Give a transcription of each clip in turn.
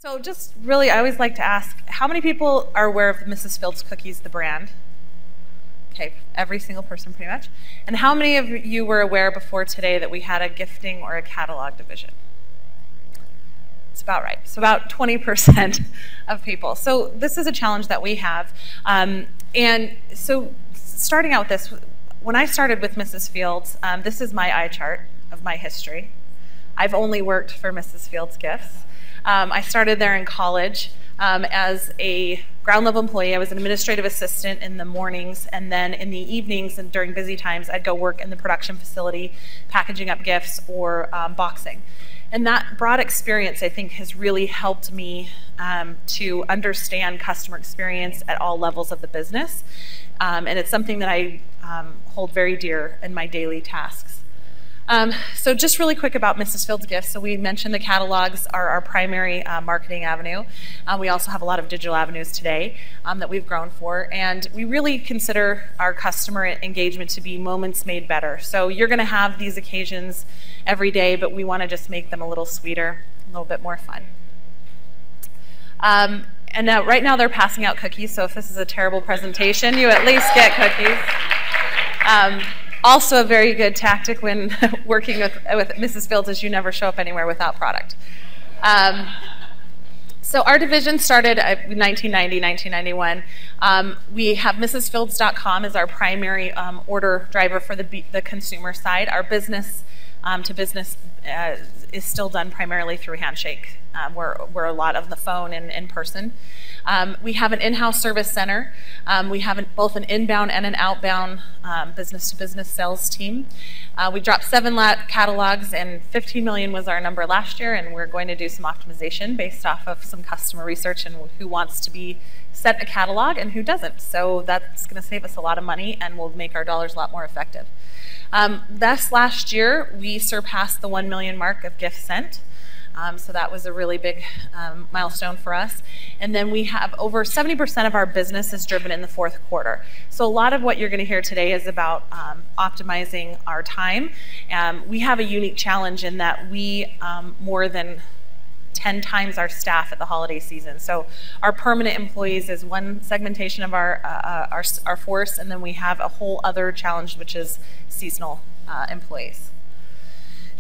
So just really, I always like to ask, how many people are aware of Mrs. Fields Cookies, the brand? Okay, every single person pretty much. And how many of you were aware before today that we had a gifting or a catalog division? It's about right. So about 20% of people. So this is a challenge that we have. And so starting out with this, when I started with Mrs. Fields, this is my eye chart of my history. I've only worked for Mrs. Fields Gifts. I started there in college as a ground level employee. I was an administrative assistant in the mornings, and then in the evenings and during busy times, I'd go work in the production facility, packaging up gifts or boxing. And that broad experience, I think, has really helped me to understand customer experience at all levels of the business. And it's something that I hold very dear in my daily tasks. So just really quick about Mrs. Fields Gifts. So we mentioned the catalogs are our primary marketing avenue. We also have a lot of digital avenues today that we've grown for. And we really consider our customer engagement to be moments made better. So you're going to have these occasions every day, but we want to just make them a little sweeter, a little bit more fun. And now, right now they're passing out cookies. So if this is a terrible presentation, you at least get cookies. Also a very good tactic when working with Mrs. Fields is you never show up anywhere without product. So our division started in 1990, 1991. We have MrsFields.com as our primary order driver for the consumer side. Our business to business is still done primarily through handshake. We're a lot on the phone and in person. We have an in-house service center. We have both an inbound and an outbound business-to-business sales team. We dropped 7 catalogs, and 15 million was our number last year, and we're going to do some optimization based off of some customer research and who wants to be set a catalog and who doesn't. So that's going to save us a lot of money and will make our dollars a lot more effective. This last year, we surpassed the 1 million mark of gifts sent. So that was a really big milestone for us. And then we have over 70% of our business is driven in the fourth quarter. So a lot of what you're going to hear today is about optimizing our time. We have a unique challenge in that we more than 10 times our staff at the holiday season. So our permanent employees is one segmentation of our force, and then we have a whole other challenge, which is seasonal employees.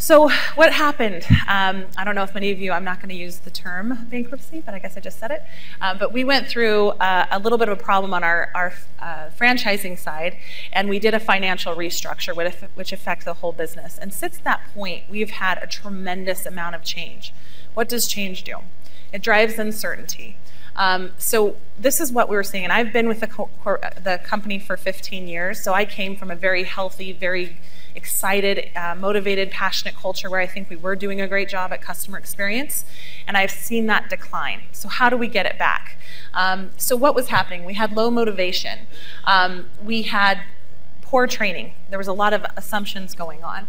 So what happened? I don't know if many of you, I'm not going to use the term bankruptcy, but I guess I just said it. But we went through a little bit of a problem on our franchising side, and we did a financial restructure which affects the whole business. And since that point, we've had a tremendous amount of change. What does change do? It drives uncertainty. So this is what we were seeing, and I've been with the company for 15 years, so I came from a very healthy, very excited, motivated, passionate culture where I think we were doing a great job at customer experience, and I've seen that decline. So how do we get it back? So what was happening? We had low motivation. We had poor training. There was a lot of assumptions going on.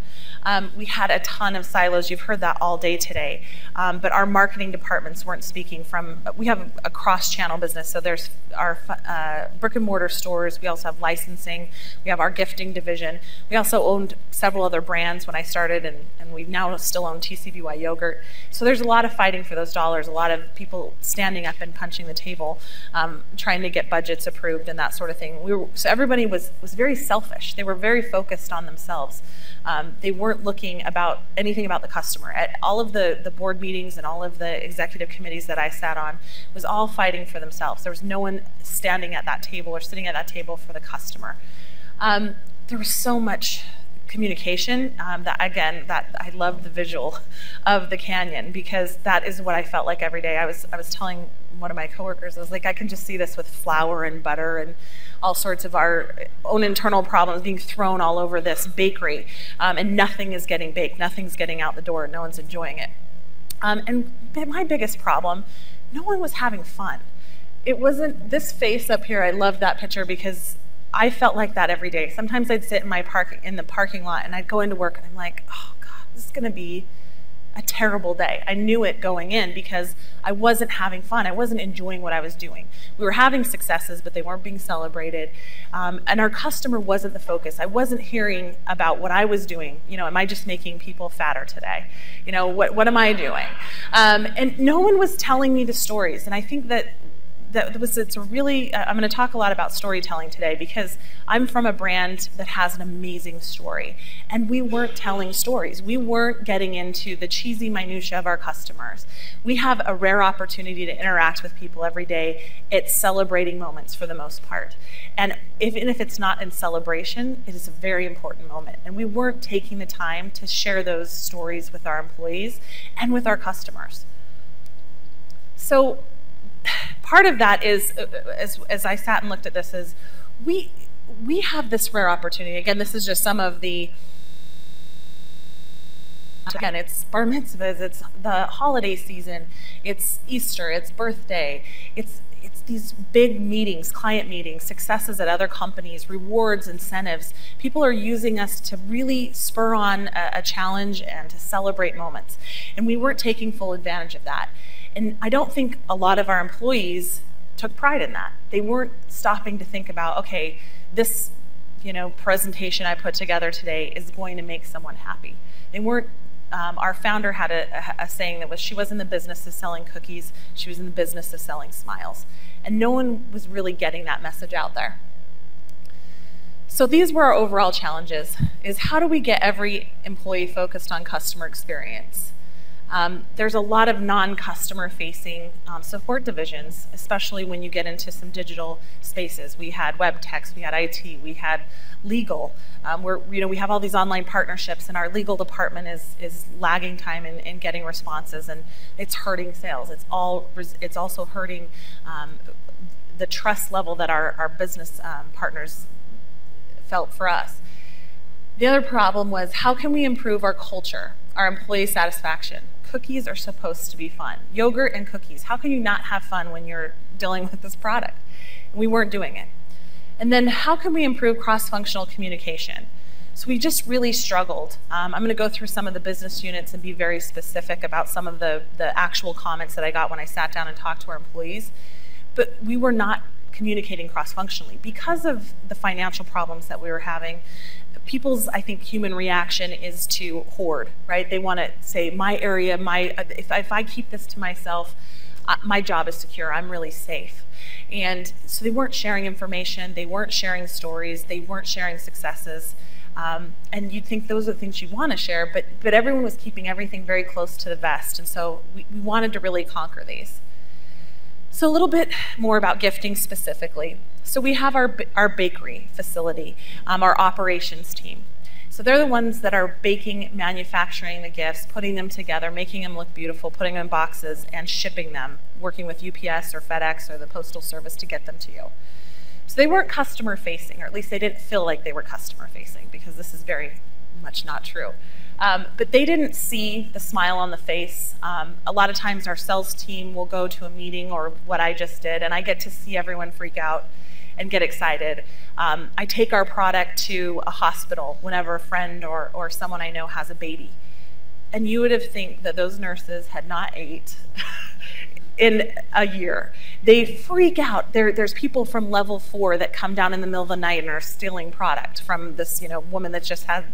We had a ton of silos. You've heard that all day today. But our marketing departments weren't speaking from, we have a cross-channel business. So there's our brick and mortar stores. We also have licensing. We have our gifting division. We also owned several other brands when I started, and we now still own TCBY yogurt. So there's a lot of fighting for those dollars, a lot of people standing up and punching the table, trying to get budgets approved and that sort of thing. So everybody was very selfish. They were very focused on themselves. They weren't looking about anything about the customer. At all of the board meetings and all of the executive committees that I sat on was all fighting for themselves. There was no one standing at that table or sitting at that table for the customer. There was so much communication that I love the visual of the canyon, because that is what I felt like every day. I was telling one of my coworkers, I was like, I can just see this with flour and butter and all sorts of our own internal problems being thrown all over this bakery, and nothing is getting baked, nothing's getting out the door, no one's enjoying it. And my biggest problem, no one was having fun. It wasn't this face up here. I love that picture because I felt like that every day. Sometimes I'd sit in the parking lot and I'd go into work and I'm like, oh God, this is going to be a terrible day. I knew it going in because I wasn't having fun. I wasn't enjoying what I was doing. We were having successes, but they weren't being celebrated. And our customer wasn't the focus. I wasn't hearing about what I was doing. You know, am I just making people fatter today? You know, what am I doing? And no one was telling me the stories. And I think it's a really, I'm going to talk a lot about storytelling today because I'm from a brand that has an amazing story. And we weren't telling stories. We weren't getting into the cheesy minutia of our customers. We have a rare opportunity to interact with people every day. It's celebrating moments for the most part. And even if it's not in celebration, it is a very important moment. And we weren't taking the time to share those stories with our employees and with our customers. So part of that is, as I sat and looked at this, is we have this rare opportunity. Again, this is just some of the, again, it's bar mitzvahs, it's the holiday season, it's Easter, it's birthday, it's these big meetings, client meetings, successes at other companies, rewards, incentives. People are using us to really spur on a challenge and to celebrate moments. And we weren't taking full advantage of that. And I don't think a lot of our employees took pride in that. They weren't stopping to think about, okay, this, you know, presentation I put together today is going to make someone happy. They weren't, our founder had a saying that was, she was in the business of selling cookies, she was in the business of selling smiles. And no one was really getting that message out there. So these were our overall challenges, is how do we get every employee focused on customer experience? There's a lot of non-customer facing support divisions, especially when you get into some digital spaces. We had web techs, we had IT, we had legal. We have all these online partnerships, and our legal department is lagging time in getting responses, and it's hurting sales. It's also hurting the trust level that our business partners felt for us. The other problem was, how can we improve our culture, our employee satisfaction? Cookies are supposed to be fun. Yogurt and cookies. How can you not have fun when you're dealing with this product? And we weren't doing it. And then how can we improve cross-functional communication? So we just really struggled. I'm going to go through some of the business units and be very specific about some of the actual comments that I got when I sat down and talked to our employees. But we were not communicating cross-functionally because of the financial problems that we were having. People's, I think, human reaction is to hoard, right? They want to say, my area, if I keep this to myself, my job is secure, I'm really safe. And so they weren't sharing information, they weren't sharing stories, they weren't sharing successes. And you'd think those are the things you want to share, but everyone was keeping everything very close to the vest. And so we wanted to really conquer these. So a little bit more about gifting specifically. So we have our bakery facility, our operations team. So they're the ones that are baking, manufacturing the gifts, putting them together, making them look beautiful, putting them in boxes, and shipping them, working with UPS or FedEx or the Postal Service to get them to you. So they weren't customer facing, or at least they didn't feel like they were customer facing, because this is very much not true. But they didn't see the smile on the face. A lot of times our sales team will go to a meeting or what I just did, and I get to see everyone freak out and get excited. I take our product to a hospital whenever a friend or someone I know has a baby. And you would have think that those nurses had not ate in a year. They freak out. There's people from level 4 that come down in the middle of the night and are stealing product from this, woman that just had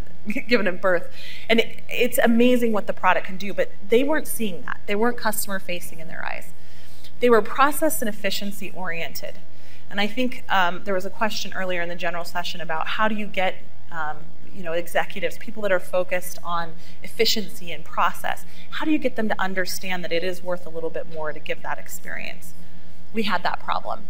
given him birth. And it's amazing what the product can do, but they weren't seeing that. They weren't customer facing in their eyes. They were process and efficiency oriented. And I think there was a question earlier in the general session about how do you get executives, people that are focused on efficiency and process, how do you get them to understand that it is worth a little bit more to give that experience? We had that problem.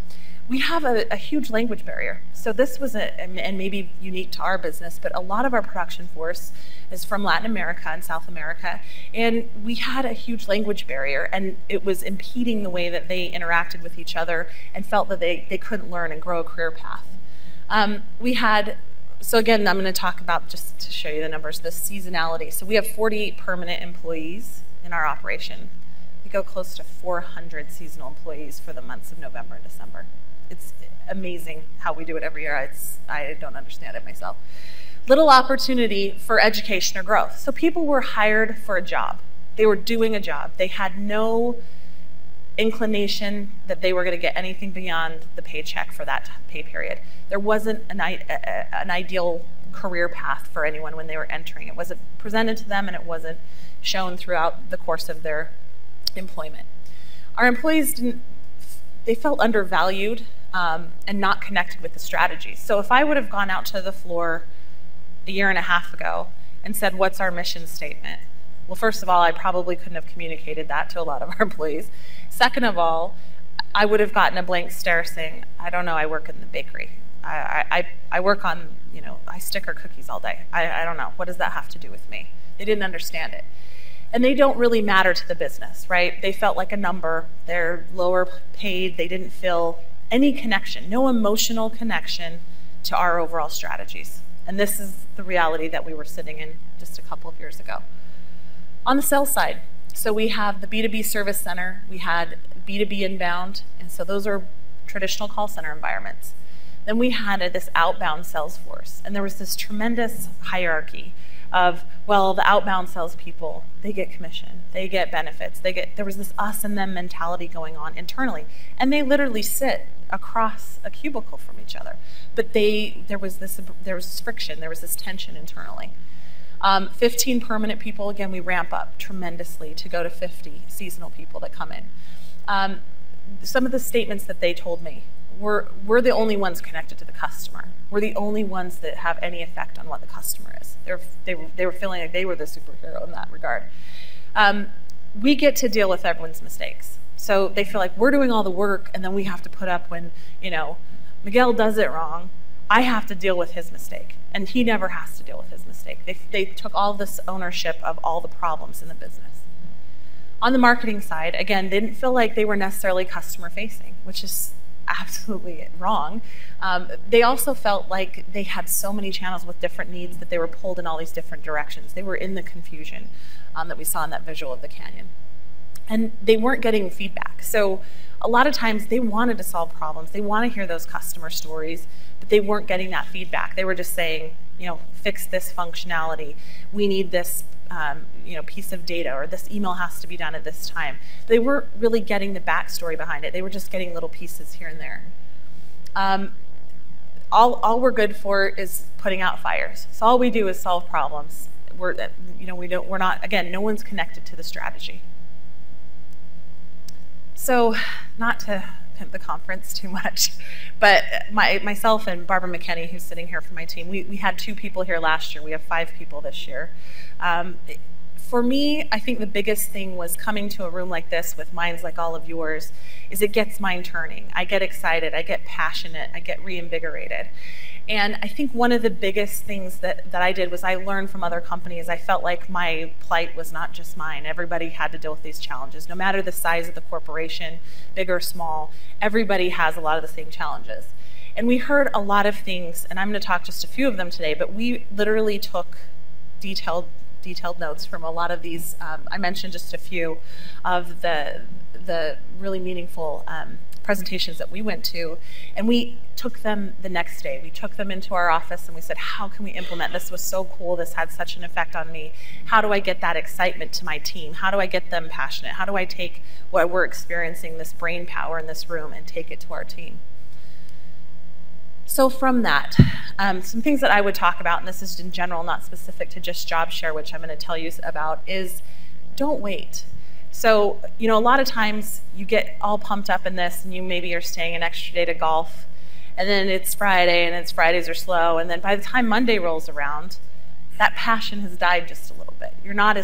We have a huge language barrier. So this was, and maybe unique to our business, but a lot of our production force is from Latin America and South America, and we had a huge language barrier, and it was impeding the way that they interacted with each other and felt that they couldn't learn and grow a career path. So again, I'm going to talk about, just to show you the numbers, the seasonality. So we have 48 permanent employees in our operation. We go close to 400 seasonal employees for the months of November and December. It's amazing how we do it every year. I don't understand it myself. Little opportunity for education or growth. So people were hired for a job. They were doing a job. They had no inclination that they were going to get anything beyond the paycheck for that pay period. There wasn't an ideal career path for anyone when they were entering. It wasn't presented to them, and it wasn't shown throughout the course of their employment. Our employees they felt undervalued and not connected with the strategies. So if I would have gone out to the floor a year and a half ago and said, what's our mission statement? Well, first of all, I probably couldn't have communicated that to a lot of our employees. Second of all, I would have gotten a blank stare saying, I don't know, I work in the bakery. I work on, I sticker cookies all day. I don't know. What does that have to do with me? They didn't understand it. And they don't really matter to the business, right? They felt like a number. They're lower paid. They didn't feel any connection, no emotional connection to our overall strategies. And this is the reality that we were sitting in just a couple of years ago. On the sales side, so we have the B2B service center, we had B2B inbound, and so those are traditional call center environments. Then we had this outbound sales force, and there was this tremendous hierarchy of, well, the outbound salespeople, they get commission, they get benefits, there was this us and them mentality going on internally, and they literally sit across a cubicle from each other. But there was friction, there was this tension internally. 15 permanent people, again, we ramp up tremendously to go to 50 seasonal people that come in. Some of the statements that they told me were, we're the only ones connected to the customer. We're the only ones that have any effect on what the customer is. They were feeling like they were the superhero in that regard. We get to deal with everyone's mistakes. So they feel like we're doing all the work, and then we have to put up when, Miguel does it wrong. I have to deal with his mistake, and he never has to deal with his mistake. They took all this ownership of all the problems in the business. On the marketing side, again, they didn't feel like they were necessarily customer-facing, which is absolutely wrong. They also felt like they had so many channels with different needs that they were pulled in all these different directions. They were in the confusion that we saw in that visual of the canyon. And they weren't getting feedback. So a lot of times they wanted to solve problems. They want to hear those customer stories, but they weren't getting that feedback. They were just saying, fix this functionality. We need this piece of data, or this email has to be done at this time. They weren't really getting the backstory behind it. They were just getting little pieces here and there. All we're good for is putting out fires. So all we do is solve problems. We're not, again, no one's connected to the strategy. So, not to pimp the conference too much, but myself and Barbara McKinney, who's sitting here for my team, we had 2 people here last year. We have 5 people this year. For me, I think the biggest thing was coming to a room like this with minds like all of yours, is it gets mind turning. I get excited, I get passionate, I get reinvigorated. And I think one of the biggest things that I did was I learned from other companies. I felt like my plight was not just mine. Everybody had to deal with these challenges. No matter the size of the corporation, big or small, everybody has a lot of the same challenges. And we heard a lot of things, and I'm going to talk just a few of them today, but we literally took detailed notes from a lot of these. I mentioned just a few of the really meaningful presentations that we went to, and we took them the next day. We took them into our office and we said, how can we implement this? Was so cool, this had such an effect on me. How do I get that excitement to my team? How do I get them passionate? How do I take what we're experiencing, this brain power in this room, and take it to our team? So from that, some things that I would talk about, and this is in general, not specific to just JobShare, which I'm going to tell you about, is don't wait. So, a lot of times you get all pumped up in this, and you maybe are staying an extra day to golf, and then it's Friday, and it's Fridays are slow, and then by the time Monday rolls around, that passion has died just a little bit. You're not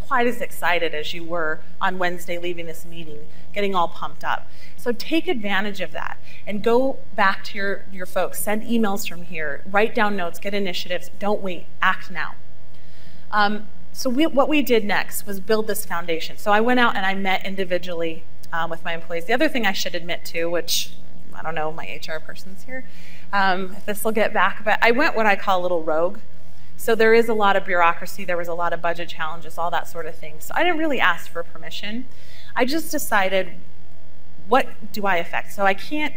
quite as excited as you were on Wednesday leaving this meeting, getting all pumped up. So take advantage of that and go back to your folks, send emails from here, write down notes, get initiatives, don't wait, act now. So what we did next was build this foundation. So I went out and I met individually with my employees. The other thing I should admit to, which I don't know, my HR person's here, if this will get back, but I went what I call a little rogue. So there is a lot of bureaucracy, there was a lot of budget challenges, all that sort of thing. So I didn't really ask for permission. I just decided, what do I affect? So I can't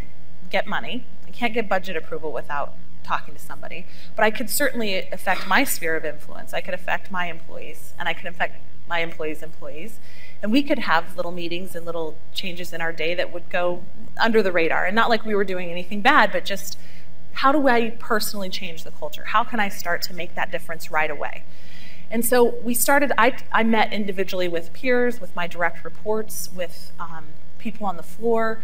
get money, I can't get budget approval without talking to somebody, but I could certainly affect my sphere of influence. I could affect my employees, and I could affect my employees' employees. And we could have little meetings and little changes in our day that would go under the radar. And not like we were doing anything bad, but just how do I personally change the culture? How can I start to make that difference right away? And so we started, I met individually with peers, with my direct reports, with people on the floor,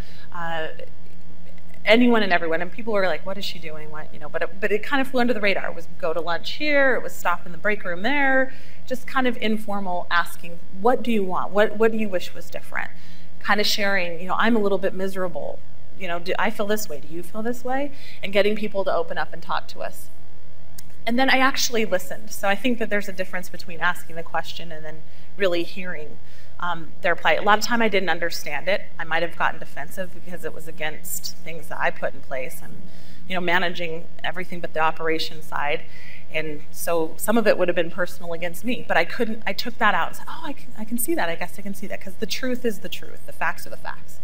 anyone and everyone. And people were like, what is she doing? What, you know, but it kind of flew under the radar. It was go to lunch here, it was stop in the break room there, just kind of informal asking, what do you want? What do you wish was different? Kind of sharing, you know, I'm a little bit miserable. You know, do I feel this way? Do you feel this way? And getting people to open up and talk to us. And then I actually listened. So I think that there's a difference between asking the question and then really hearing their plight. A lot of time I didn't understand it. I might have gotten defensive because it was against things that I put in place. I'm, you know, managing everything but the operation side. And so some of it would have been personal against me, but I took that out and said, oh, I can see that. I guess I can see that, because the truth is the truth. The facts are the facts.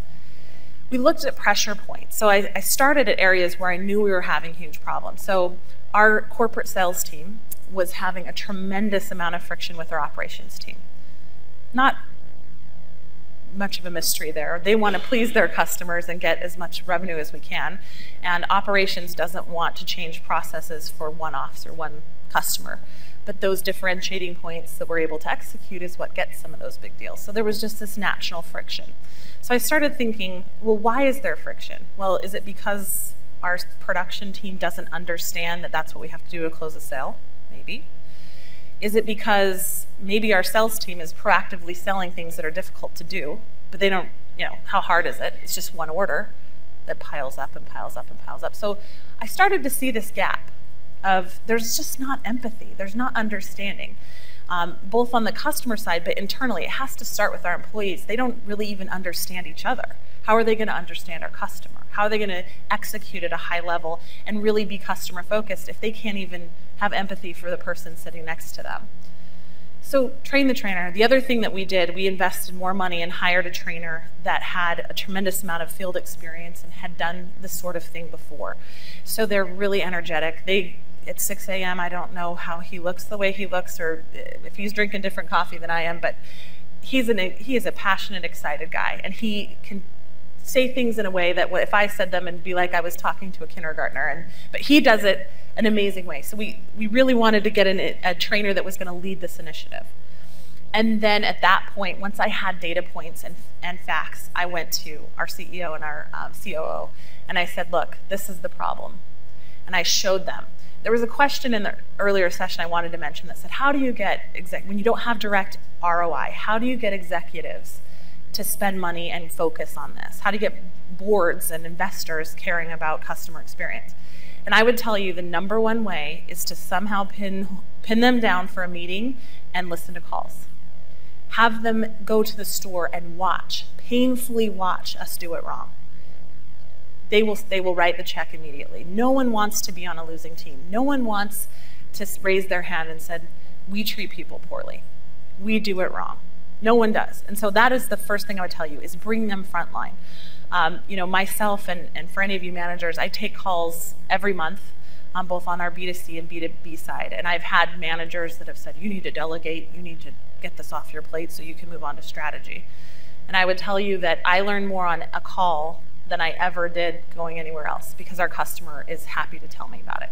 We looked at pressure points. So I started at areas where I knew we were having huge problems. So our corporate sales team was having a tremendous amount of friction with our operations team. Not much of a mystery there. They want to please their customers and get as much revenue as we can. And operations doesn't want to change processes for one-offs or one customer. But those differentiating points that we're able to execute is what gets some of those big deals. So there was just this natural friction. So I started thinking, well, why is there friction? Well, is it because our production team doesn't understand that that's what we have to do to close a sale? Maybe. Is it because maybe our sales team is proactively selling things that are difficult to do, but they don't, you know, how hard is it? It's just one order that piles up and piles up and piles up. So I started to see this gap of there's just not empathy, there's not understanding. Both on the customer side, but internally, it has to start with our employees. They don't really even understand each other. How are they going to understand our customer? How are they going to execute at a high level and really be customer focused if they can't even have empathy for the person sitting next to them? So train the trainer. The other thing that we did, we invested more money and hired a trainer that had a tremendous amount of field experience and had done this sort of thing before. So they're really energetic. At 6 a.m., I don't know how he looks the way he looks, or if he's drinking different coffee than I am, but he is a passionate, excited guy, and he can say things in a way that if I said them, it'd be like I was talking to a kindergartner, but he does it an amazing way. So we really wanted to get a trainer that was going to lead this initiative. And then at that point, once I had data points and facts, I went to our CEO and our COO, and I said, look, this is the problem. And I showed them. There was a question in the earlier session I wanted to mention that said, how do you get, when you don't have direct ROI, how do you get executives to spend money and focus on this? How do you get boards and investors caring about customer experience? And I would tell you the #1 way is to somehow pin them down for a meeting and listen to calls. Have them go to the store and watch, painfully watch us do it wrong. They will write the check immediately. No one wants to be on a losing team. No one wants to raise their hand and said, we treat people poorly. We do it wrong. No one does. And so that is the first thing I would tell you, is bring them frontline. You know, myself and for any of you managers, I take calls every month, both on our B2C and B2B side. And I've had managers that have said, you need to delegate, you need to get this off your plate so you can move on to strategy. And I would tell you that I learn more on a call than I ever did going anywhere else, because our customer is happy to tell me about it.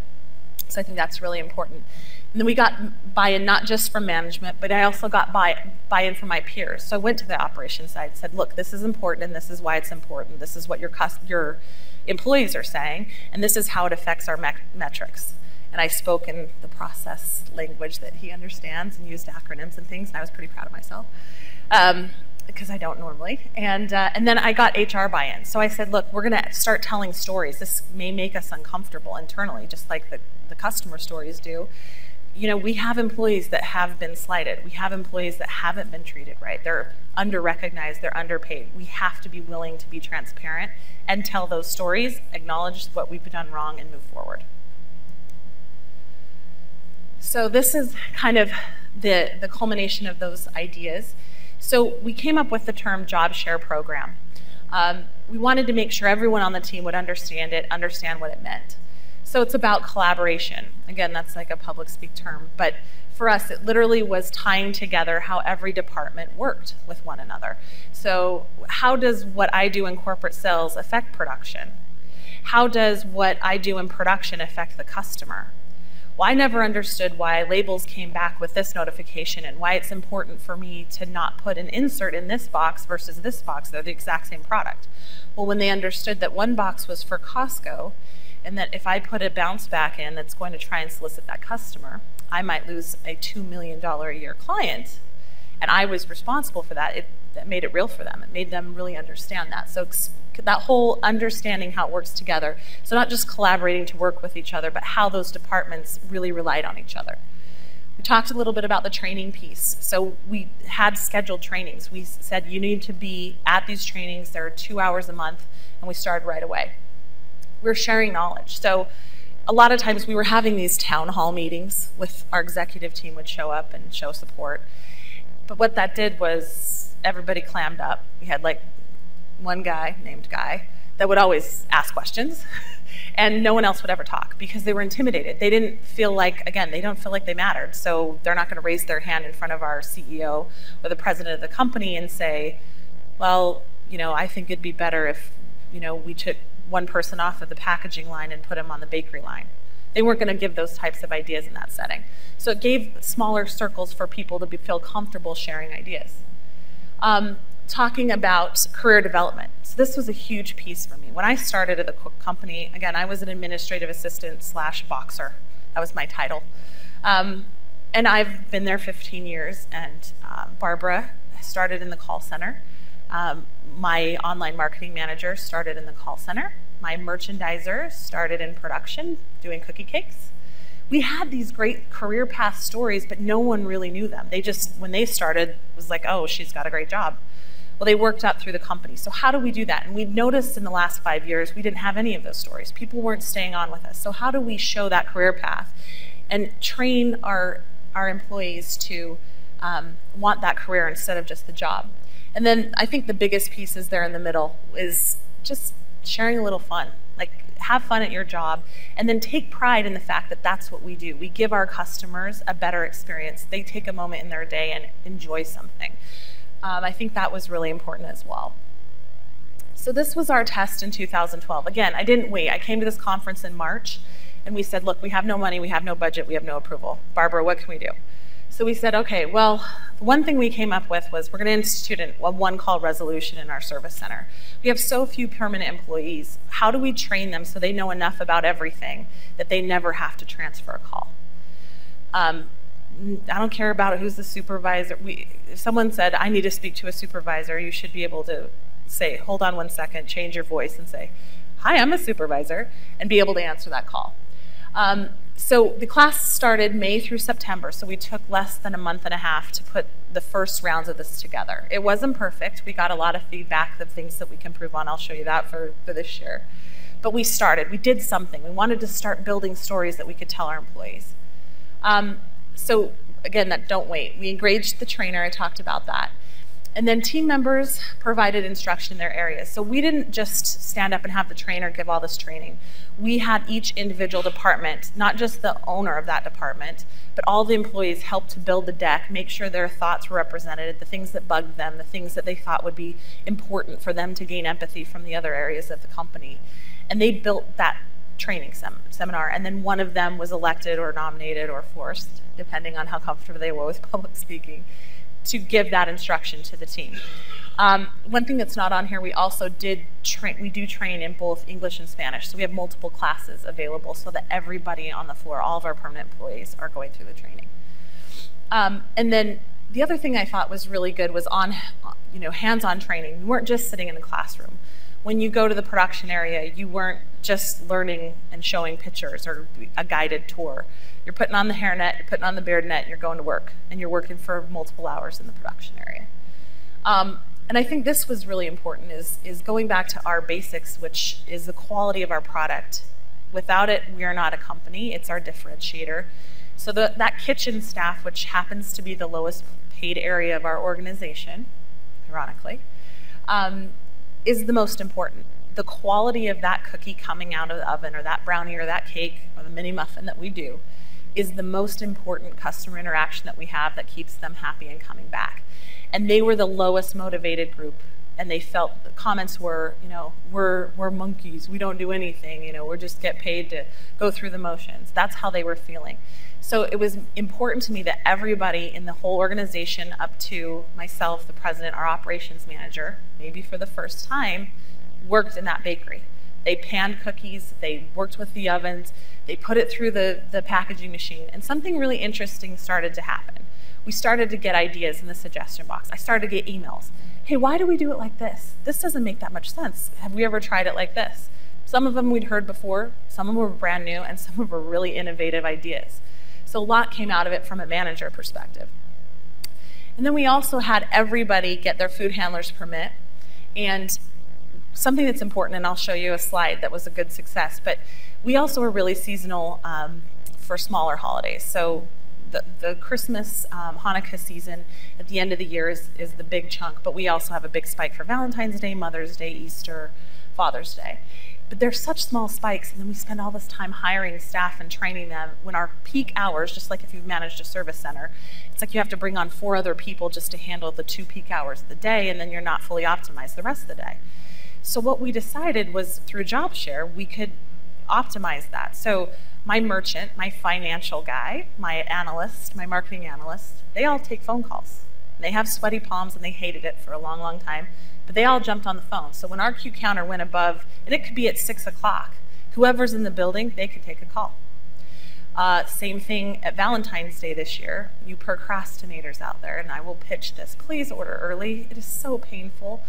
So I think that's really important. And then we got buy-in not just from management, but I also got buy-in from my peers. So I went to the operations side and said, look, this is important and this is why it's important. This is what your employees are saying, and this is how it affects our metrics. And I spoke in the process language that he understands and used acronyms and things, and I was pretty proud of myself. Because I don't normally. And then I got HR buy-in. So I said, look, we're going to start telling stories. This may make us uncomfortable internally, just like the customer stories do. You know, we have employees that have been slighted. We have employees that haven't been treated right. They're under-recognized. They're underpaid. We have to be willing to be transparent and tell those stories, acknowledge what we've done wrong, and move forward. So this is kind of the culmination of those ideas. So we came up with the term job share program. We wanted to make sure everyone on the team would understand it, understand what it meant. So it's about collaboration. Again, that's like a public speak term, but For us, it literally was tying together how every department worked with one another. So how does what I do in corporate sales affect production? How does what I do in production affect the customer? Well, I never understood why labels came back with this notification and why it's important for me to not put an insert in this box versus this box. They're the exact same product. Well, when they understood that one box was for Costco, and that if I put a bounce back in that's going to try and solicit that customer, I might lose a $2 million a year client, and I was responsible for that. That made it real for them. It made them really understand that. So that whole understanding how it works together, so not just collaborating to work with each other, but how those departments really relied on each other. We talked a little bit about the training piece. So we had scheduled trainings. We said you need to be at these trainings. There are 2 hours a month, and we started right away. We're sharing knowledge. So a lot of times we were having these town hall meetings with our executive team would show up and show support. But what that did was everybody clammed up. We had like one guy named Guy that would always ask questions and no one else would ever talk because they were intimidated. They didn't feel like, again, they don't feel like they mattered. So they're not going to raise their hand in front of our CEO or the president of the company and say, well, you know, I think it'd be better if, you know, we took one person off of the packaging line and put him on the bakery line. They weren't going to give those types of ideas in that setting. So it gave smaller circles for people to feel comfortable sharing ideas. Talking about career development. So this was a huge piece for me. When I started at the company, again, I was an administrative assistant / boxer. That was my title. And I've been there 15 years, and Barbara started in the call center. My online marketing manager started in the call center. My merchandiser started in production doing cookie cakes. We had these great career path stories, but no one really knew them. They just, when they started, it was like, oh, she's got a great job. Well, they worked up through the company. So how do we do that? And we've noticed in the last 5 years, we didn't have any of those stories. People weren't staying on with us. So how do we show that career path and train our employees to want that career instead of just the job? And then I think the biggest piece is there in the middle is just sharing a little fun. Like, have fun at your job, and then take pride in the fact that that's what we do. We give our customers a better experience. They take a moment in their day and enjoy something. I think that was really important as well. So this was our test in 2012. Again, I didn't wait. I came to this conference in March, and we said, look, we have no money, we have no budget, we have no approval. Barbara, what can we do? So we said, okay, well, one thing we came up with was we're going to institute a one-call resolution in our service center. We have so few permanent employees. How do we train them so they know enough about everything that they never have to transfer a call? I don't care about who's the supervisor. If someone said, I need to speak to a supervisor, you should be able to say, hold on 1 second, change your voice and say, hi, I'm a supervisor, and be able to answer that call. So the class started May through September, so we took less than a month and a half to put the first rounds of this together. It wasn't perfect. We got a lot of feedback of things that we can improve on. I'll show you that for this year. But we started. We did something. We wanted to start building stories that we could tell our employees. So again, don't wait. We engaged the trainer. I talked about that. And then team members provided instruction in their areas. So we didn't just stand up and have the trainer give all this training. We had each individual department, not just the owner of that department, but all the employees help to build the deck, make sure their thoughts were represented, the things that bugged them, the things that they thought would be important for them to gain empathy from the other areas of the company. And they built that training seminar, and then one of them was elected or nominated or forced, depending on how comfortable they were with public speaking, to give that instruction to the team. One thing that's not on here, we also do train in both English and Spanish. So we have multiple classes available so that everybody on the floor, all of our permanent employees, are going through the training. And then the other thing I thought was really good was on, hands-on training. We weren't just sitting in the classroom. When you go to the production area, you weren't just learning and showing pictures or a guided tour. You're putting on the hairnet, you're putting on the beard net, and you're going to work. And you're working for multiple hours in the production area. And I think this was really important, is going back to our basics, which is the quality of our product. Without it, we are not a company. It's our differentiator. So that kitchen staff, which happens to be the lowest paid area of our organization, ironically, is the most important. The quality of that cookie coming out of the oven, or that brownie, or that cake, or the mini muffin that we do, is the most important customer interaction that we have that keeps them happy and coming back. And they were the lowest motivated group, and they felt the comments were, you know, we're monkeys, we don't do anything, you know, we're just get paid to go through the motions. That's how they were feeling. So it was important to me that everybody in the whole organization, up to myself, the president, our operations manager, maybe for the first time, worked in that bakery. They panned cookies, they worked with the ovens, they put it through the packaging machine, and something really interesting started to happen. We started to get ideas in the suggestion box. I started to get emails. Hey, why do we do it like this? This doesn't make that much sense. Have we ever tried it like this? Some of them we'd heard before, some of them were brand new, and some of them were really innovative ideas. So a lot came out of it from a manager perspective. And then we also had everybody get their food handler's permit, and something that's important, and I'll show you a slide that was a good success, but we also were really seasonal for smaller holidays. So the Christmas, Hanukkah season at the end of the year is the big chunk, but we also have a big spike for Valentine's Day, Mother's Day, Easter, Father's Day. But they're such small spikes, and then we spend all this time hiring staff and training them when our peak hours, just like if you've managed a service center, it's like you have to bring on 4 other people just to handle the 2 peak hours of the day, and then you're not fully optimized the rest of the day. So what we decided was through job share, we could optimize that. So my merchant, my financial guy, my analyst, my marketing analyst, they all take phone calls. They have sweaty palms and they hated it for a long, long time, but they all jumped on the phone. So when our queue counter went above, and it could be at 6 o'clock, whoever's in the building, they could take a call. Same thing at Valentine's Day this year. You procrastinators out there, and I will pitch this, please order early. It is so painful.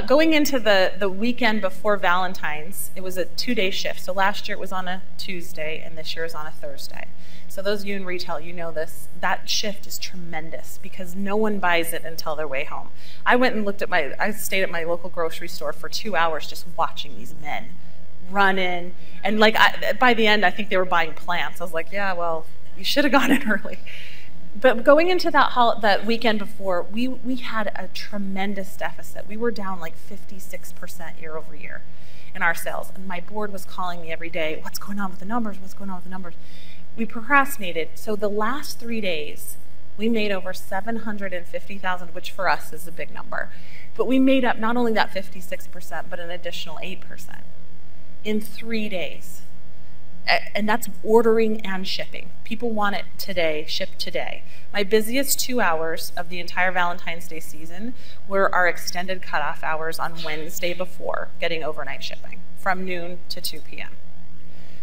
Going into the weekend before Valentine's, it was a 2-day shift. So last year it was on a Tuesday, and this year is on a Thursday. So those of you in retail, you know this. That shift is tremendous because no one buys it until their way home. I went and looked at I stayed at my local grocery store for 2 hours just watching these men run in. And like by the end, I think they were buying plants. I was like, yeah, well, you should have gone in early. But going into that weekend before, we had a tremendous deficit. We were down like 56% year over year in our sales. And my board was calling me every day, what's going on with the numbers? What's going on with the numbers? We procrastinated. So the last 3 days, we made over $750,000, which for us is a big number. But we made up not only that 56%, but an additional 8% in 3 days. And that's ordering and shipping. People want it today, shipped today. My busiest 2 hours of the entire Valentine's Day season were our extended cutoff hours on Wednesday before getting overnight shipping from noon to 2 p.m.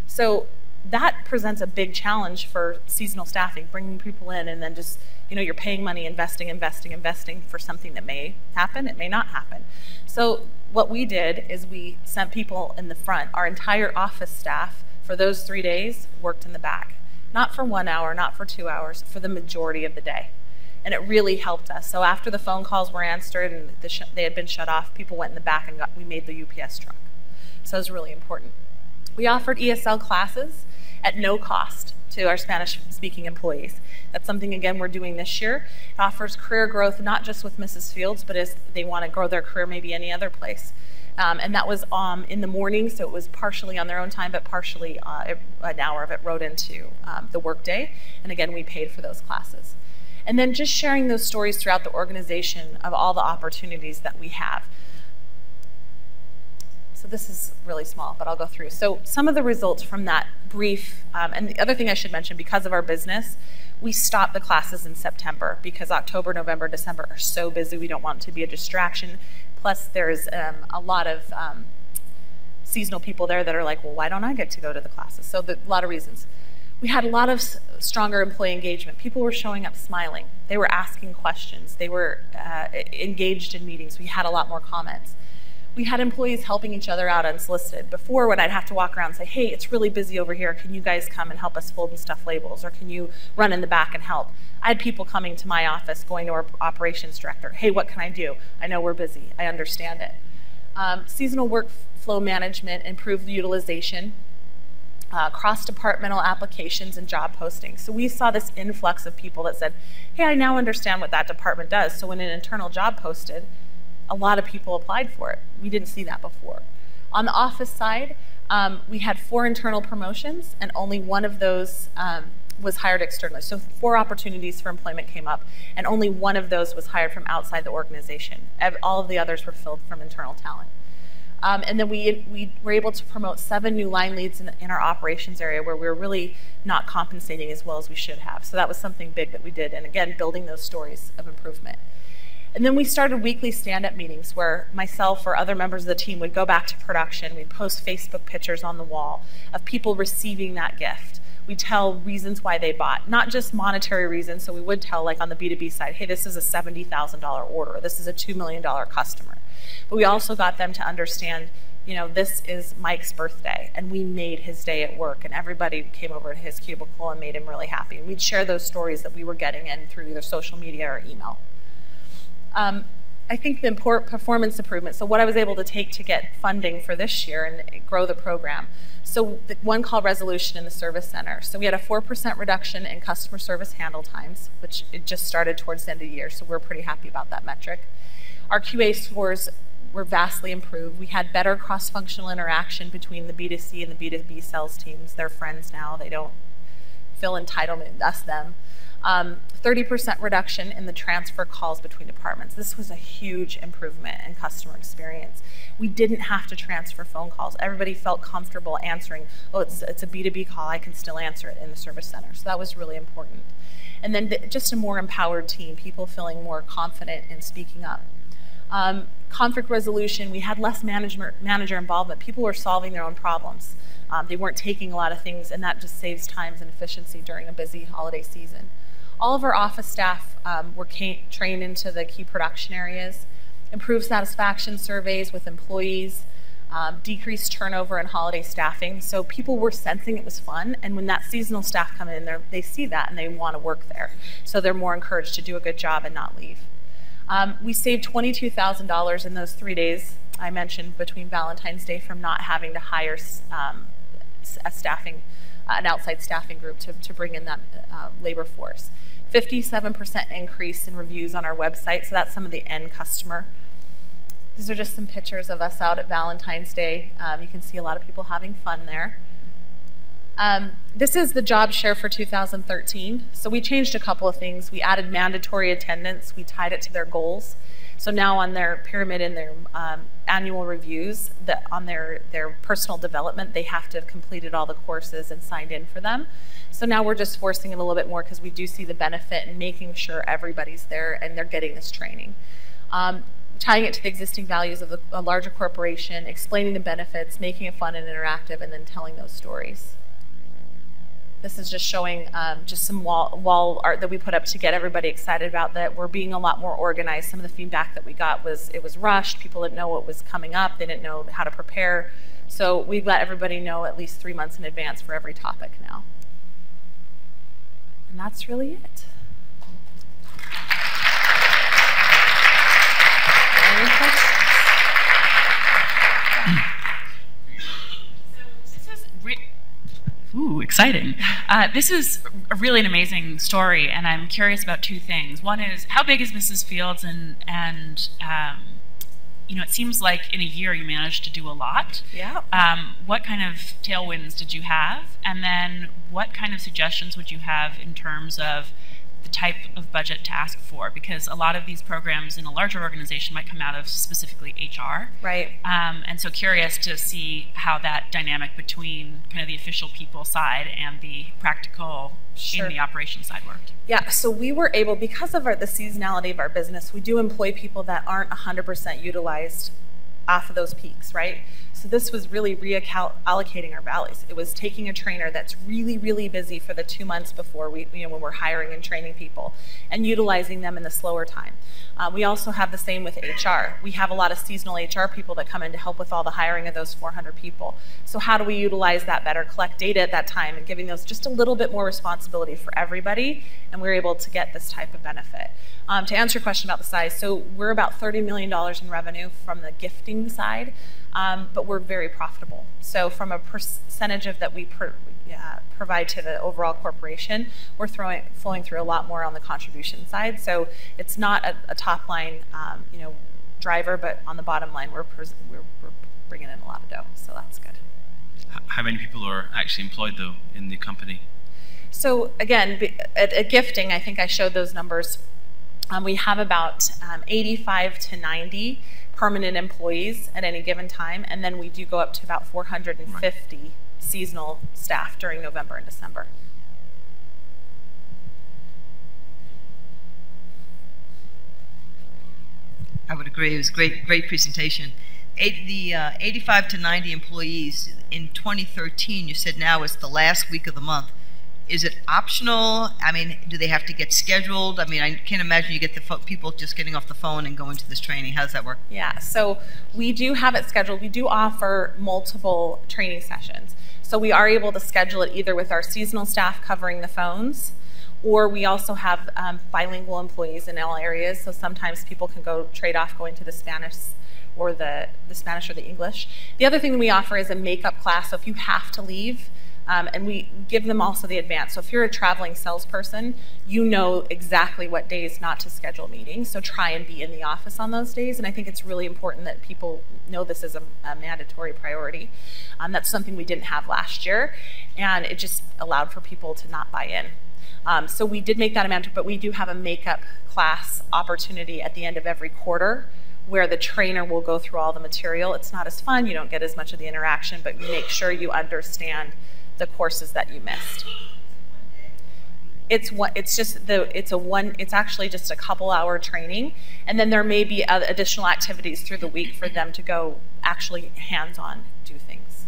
So that presents a big challenge for seasonal staffing, bringing people in and then just, you know, you're paying money, investing for something that may happen, it may not happen. So what we did is we sent people in the front. Our entire office staff for those 3 days worked in the back. Not for 1 hour, not for 2 hours, for the majority of the day. And it really helped us. So after the phone calls were answered and they had been shut off, people went in the back and we made the UPS truck. So it was really important. We offered ESL classes at no cost to our Spanish-speaking employees. That's something, again, we're doing this year. It offers career growth, not just with Mrs. Fields, but as they want to grow their career maybe any other place. And that was in the morning, so it was partially on their own time, but partially an hour of it wrote into the workday. And again, we paid for those classes. And then just sharing those stories throughout the organization of all the opportunities that we have. So this is really small, but I'll go through. So some of the results from that brief, and the other thing I should mention, because of our business, we stopped the classes in September because October, November, December are so busy, we don't want it to be a distraction. Plus, there's a lot of seasonal people there that are like, well, why don't I get to go to the classes? So a lot of reasons. We had a lot of stronger employee engagement. People were showing up smiling. They were asking questions. They were engaged in meetings. We had a lot more comments. We had employees helping each other out unsolicited. Before, when I'd have to walk around and say, hey, it's really busy over here. Can you guys come and help us fold and stuff labels? Or can you run in the back and help? I had people coming to my office, going to our operations director. Hey, what can I do? I know we're busy. I understand it. Seasonal workflow management improved utilization. Cross-departmental applications and job postings. So we saw this influx of people that said, hey, I now understand what that department does. So when an internal job posted, a lot of people applied for it. We didn't see that before. On the office side, we had 4 internal promotions, and only one of those was hired externally. So 4 opportunities for employment came up, and only 1 of those was hired from outside the organization. All of the others were filled from internal talent. And then we were able to promote 7 new line leads in our operations area where we were really not compensating as well as we should have. So that was something big that we did, and again, building those stories of improvement. And then we started weekly stand-up meetings where myself or other members of the team would go back to production. We'd post Facebook pictures on the wall of people receiving that gift. We'd tell reasons why they bought, not just monetary reasons. So we would tell, like on the B2B side, hey, this is a $70,000 order. This is a $2 million customer. But we also got them to understand, you know, this is Mike's birthday, and we made his day at work, and everybody came over to his cubicle and made him really happy. And we'd share those stories that we were getting in through either social media or email. I think the performance improvement, so what I was able to take to get funding for this year and grow the program. So the one called resolution in the service center. So we had a 4% reduction in customer service handle times, which it just started towards the end of the year, so we're pretty happy about that metric. Our QA scores were vastly improved. We had better cross-functional interaction between the B2C and the B2B sales teams. They're friends now. They don't feel entitlement, us, them. 30% reduction in the transfer calls between departments. This was a huge improvement in customer experience. We didn't have to transfer phone calls. Everybody felt comfortable answering, oh, it's a B2B call, I can still answer it in the service center. So that was really important. And then just a more empowered team, people feeling more confident in speaking up. Conflict resolution, we had less manager involvement. People were solving their own problems. They weren't taking a lot of things, and that just saves time and efficiency during a busy holiday season. All of our office staff were trained into the key production areas, improved satisfaction surveys with employees, decreased turnover and holiday staffing. So people were sensing it was fun, and when that seasonal staff come in, they see that and they want to work there. So they're more encouraged to do a good job and not leave. We saved $22,000 in those 3 days I mentioned between Valentine's Day from not having to hire an outside staffing group to bring in that labor force. 57% increase in reviews on our website, so that's some of the end customer. These are just some pictures of us out at Valentine's Day. You can see a lot of people having fun there. This is the job share for 2013. So we changed a couple of things. We added mandatory attendance. We tied it to their goals. So now on their pyramid and their annual reviews, on their personal development, they have to have completed all the courses and signed in for them. So now we're just forcing it a little bit more because we do see the benefit in making sure everybody's there and they're getting this training. Tying it to the existing values of a larger corporation, explaining the benefits, making it fun and interactive, and then telling those stories. This is just showing just some wall art that we put up to get everybody excited about that. We're being a lot more organized. Some of the feedback that we got was it was rushed. People didn't know what was coming up. They didn't know how to prepare. So we let everybody know at least 3 months in advance for every topic now. And that's really it. Any questions? Ooh, exciting. This is really an amazing story, and I'm curious about 2 things. One is, how big is Mrs. Fields, and you know, it seems like in a year you managed to do a lot. Yeah. What kind of tailwinds did you have? And then what kind of suggestions would you have in terms of the type of budget to ask for? Because a lot of these programs in a larger organization might come out of specifically HR. Right. And so curious to see how that dynamic between kind of the official people side and the practical in the operations side worked. Yeah, so we were able, because of the seasonality of our business, we do employ people that aren't 100% utilized off of those peaks, right? So this was really reallocating our valleys. It was taking a trainer that's really, really busy for the 2 months before when we're hiring and training people, and utilizing them in the slower time. We also have the same with HR. We have a lot of seasonal HR people that come in to help with all the hiring of those 400 people. So how do we utilize that better, collect data at that time, and giving those just a little bit more responsibility for everybody, and we're able to get this type of benefit. To answer your question about the size, so we're about $30 million in revenue from the gifting side, but we're very profitable. So from a percentage of that we provide to the overall corporation, we're flowing through a lot more on the contribution side. So it's not a top line driver, but on the bottom line, we're bringing in a lot of dough. So that's good. How many people are actually employed though in the company? So again, at gifting, I think I showed those numbers. We have about 85 to 90 permanent employees at any given time, and then we do go up to about 450 seasonal staff during November and December. I would agree. It was a great presentation. The 85 to 90 employees in 2013, you said now it's the last week of the month. Is it optional? I mean, do they have to get scheduled? I mean, I can't imagine you get the people just getting off the phone and going to this training. How does that work? Yeah, so we do have it scheduled. We do offer multiple training sessions. So we are able to schedule it either with our seasonal staff covering the phones, or we also have bilingual employees in all areas. So sometimes people can trade off going to the Spanish or the Spanish or the English. The other thing that we offer is a makeup class. So if you have to leave, and we give them also the advance. So if you're a traveling salesperson, you know exactly what days not to schedule meetings. So try and be in the office on those days. And I think it's really important that people know this is a mandatory priority. That's something we didn't have last year, and it just allowed for people to not buy in. So we did make that a mandatory, but we do have a makeup class opportunity at the end of every quarter where the trainer will go through all the material. It's not as fun, you don't get as much of the interaction, but you make sure you understand the courses that you missed. It's actually just a couple-hour training, and then there may be additional activities through the week for them to go actually hands-on do things.